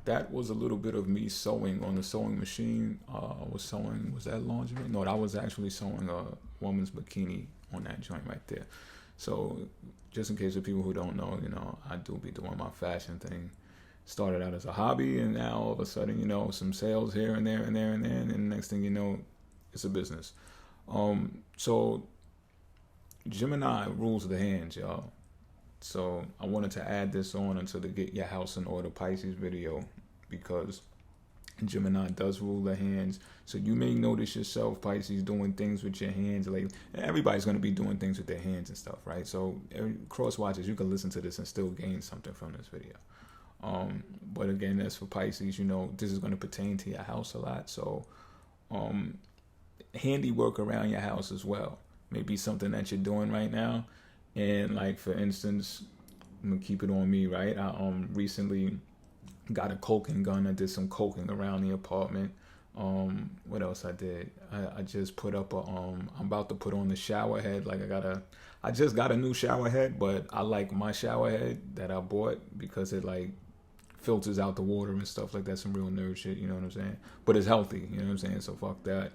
That was a little bit of me sewing on the sewing machine. Was sewing, was that lingerie? No, that was actually sewing a woman's bikini on that joint right there. So just in case of people who don't know, I do be doing my fashion thing. Started out as a hobby, and now all of a sudden, some sales here and there and there and there, and then the next thing you know, it's a business. So Gemini rules the hands, y'all. So I wanted to add this on until the Get Your House in Order Pisces video, because Gemini does rule the hands. So you may notice yourself, Pisces, doing things with your hands. Like, everybody's going to be doing things with their hands and stuff, right? So cross watchers, you can listen to this and still gain something from this video. But again, that's for Pisces. This is going to pertain to your house a lot. So handiwork around your house as well. Maybe something that you're doing right now. And like, for instance, I'm gonna keep it on me, right? I recently got a coking gun. I did some coking around the apartment. What else I did? I just put up I'm about to put on the shower head. Like, I just got a new shower head, but I like my shower head that I bought because it like filters out the water and stuff like that. Some real nerd shit, you know what I'm saying? But it's healthy, you know what I'm saying? So fuck that.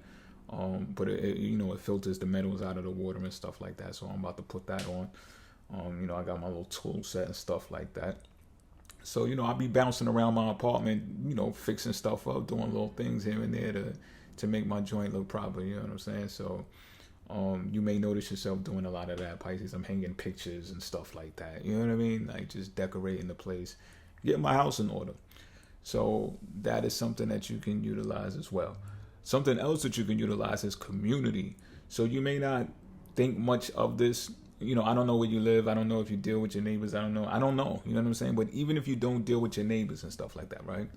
But it filters the metals out of the water and stuff like that. So I'm about to put that on. I got my little tool set and stuff like that. So, I'll be bouncing around my apartment, fixing stuff up, doing little things here and there to make my joint look proper, you know what I'm saying? So, you may notice yourself doing a lot of that, Pisces. I'm hanging pictures and stuff like that, you know what I mean? Like, just decorating the place, getting my house in order. So that is something that you can utilize as well. Something else that you can utilize is community. So you may not think much of this. I don't know where you live. I don't know if you deal with your neighbors. I don't know. You know what I'm saying? But even if you don't deal with your neighbors and stuff like that, right?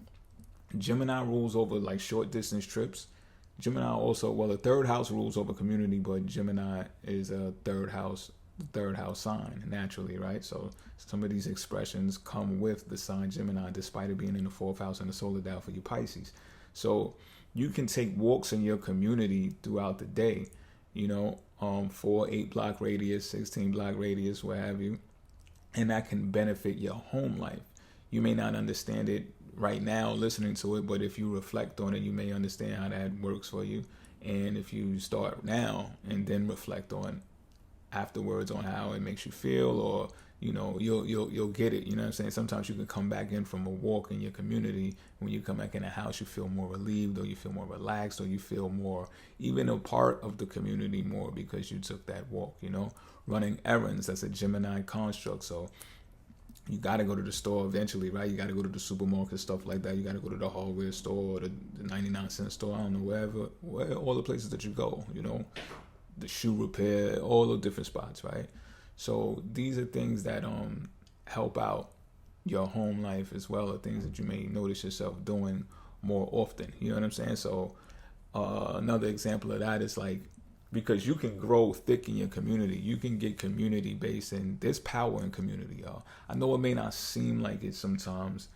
Gemini rules over like short distance trips. Gemini also, the third house rules over community, but Gemini is a third house sign naturally, right? So some of these expressions come with the sign Gemini, despite it being in the fourth house and the solar dial for you Pisces. So you can take walks in your community throughout the day, 4, 8 block radius, 16 block radius, what have you. And that can benefit your home life. You may not understand it right now listening to it, but if you reflect on it, you may understand how that works for you. And if you start now and then reflect on afterwards on how it makes you feel, or you'll get it. You know what I'm saying? Sometimes you can come back in from a walk in your community. When you come back in a house, you feel more relieved, or you feel more relaxed, or you feel more even a part of the community more because you took that walk. Running errands, that's a Gemini construct. So you got to go to the store eventually, right? You got to go to the supermarket, stuff like that. You got to go to the hardware store, or the 99-cent store. I don't know, where all the places that you go, the shoe repair, all the different spots, right? So these are things that help out your home life as well, or things that you may notice yourself doing more often. You know what I'm saying? So another example of that is like, because you can grow thick in your community, you can get community based, and there's power in community, y'all. I know it may not seem like it sometimes,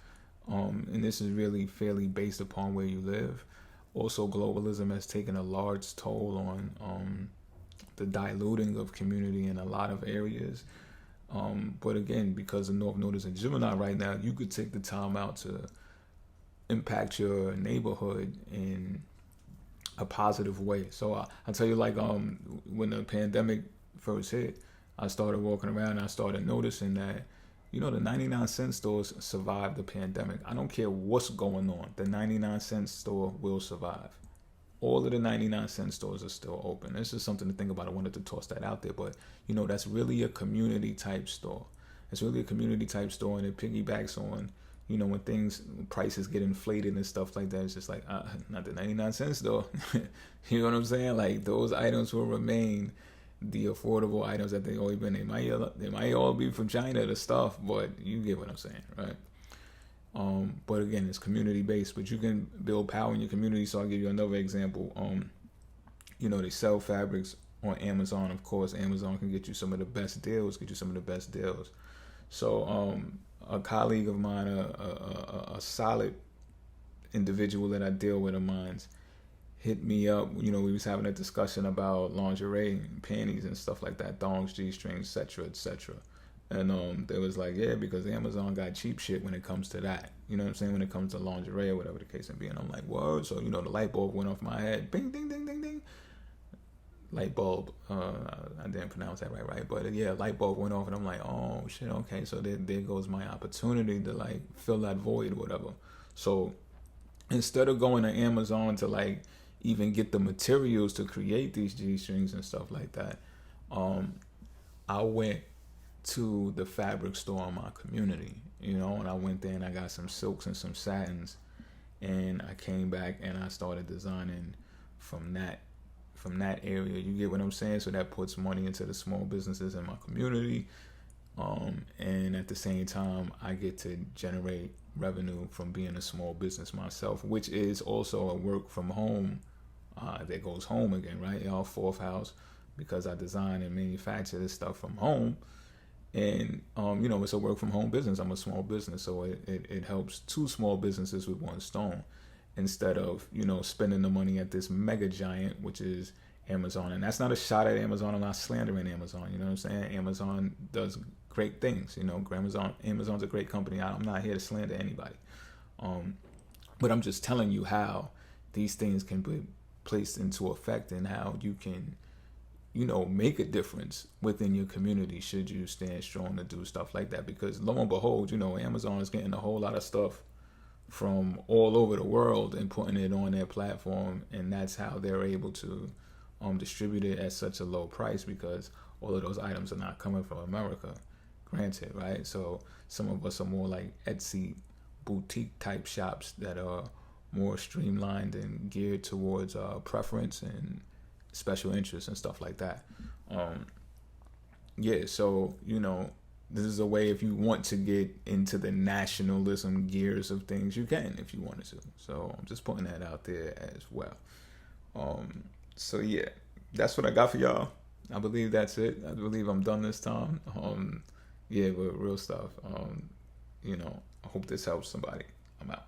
and this is really fairly based upon where you live. Also, globalism has taken a large toll on the diluting of community in a lot of areas. But again, because the North Node is in Gemini right now, you could take the time out to impact your neighborhood in a positive way. So I'll tell you, like, when the pandemic first hit, I started walking around and I started noticing that, the 99-cent stores survived the pandemic. I don't care what's going on. The 99-cent store will survive. All of the 99-cent stores are still open. This is something to think about. I wanted to toss that out there. But, that's really a community type store. It's really a community type store, and it piggybacks on, when prices get inflated and stuff like that. It's just like, not the 99-cent store. You know what I'm saying? Like, those items will remain the affordable items that they always been. They might all be from China, the stuff, but you get what I'm saying, right? But again, it's community based, but you can build power in your community. So I'll give you another example. They sell fabrics on Amazon. Of course, Amazon can get you some of the best deals, So a colleague of mine, a solid individual that I deal with of mine, hit me up. You know, we was having a discussion about lingerie and panties and stuff like that, thongs, g-strings, etc., etc. And they was like, yeah, because Amazon got cheap shit when it comes to that. You know what I'm saying? When it comes to lingerie or whatever the case may be. And I'm like, word. So, you know, the light bulb went off my head. Bing, ding, ding, ding, ding. Light bulb. I didn't pronounce that right. But yeah, light bulb went off and I'm like, oh shit, okay. So there goes my opportunity to like fill that void or whatever. So instead of going to Amazon to like even get the materials to create these G-strings and stuff like that, I went to the fabric store in my community, you know, and I went there and I got some silks and some satins, and I came back and I started designing from that area. You get what I'm saying? So that puts money into the small businesses in my community, and at the same time I get to generate revenue from being a small business myself, which is also a work from home that goes home again, right? Y'all fourth house, because I design and manufacture this stuff from home. And you know, it's a work from home business. I'm a small business, so it helps two small businesses with one stone, instead of, you know, spending the money at this mega giant, which is Amazon. And that's not a shot at Amazon. I'm not slandering Amazon. You know what I'm saying? Amazon does great things. You know, Amazon's a great company. I'm not here to slander anybody, but I'm just telling you how these things can be placed into effect and how you can, you know, make a difference within your community should you stand strong to do stuff like that. Because lo and behold, you know, Amazon is getting a whole lot of stuff from all over the world and putting it on their platform, and that's how they're able to distribute it at such a low price, because all of those items are not coming from America, granted, right? So some of us are more like Etsy boutique type shops that are more streamlined and geared towards preference and special interests and stuff like that. Yeah, so, you know, this is a way, if you want to get into the nationalism gears of things, you can if you wanted to. So I'm just putting that out there as well. So yeah, that's what I got for y'all. I believe that's it. I believe I'm done this time. Yeah, but real stuff. You know, I hope this helps somebody. I'm out.